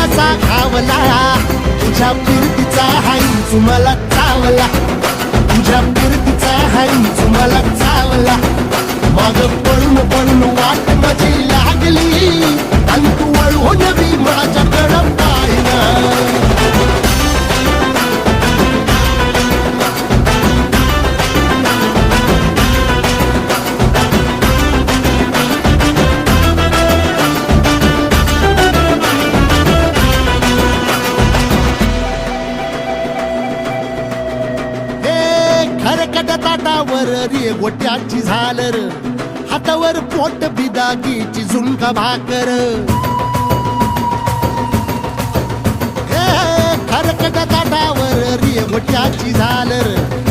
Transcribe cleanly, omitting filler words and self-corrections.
जीवाचा घावला तुझ्या फिरतीचा हाई मला चावला तुझ्या फिरतीचा हाई मला चावला माग पळून पळून वाट माझी लागली आणि तू वळून बी माझ्याकडं पाहिना ताटावर रे गोट्याची झालर हातावर पोट बिदागीची झुणका भाकर खरकट ताटावर रे गोट्याची झालर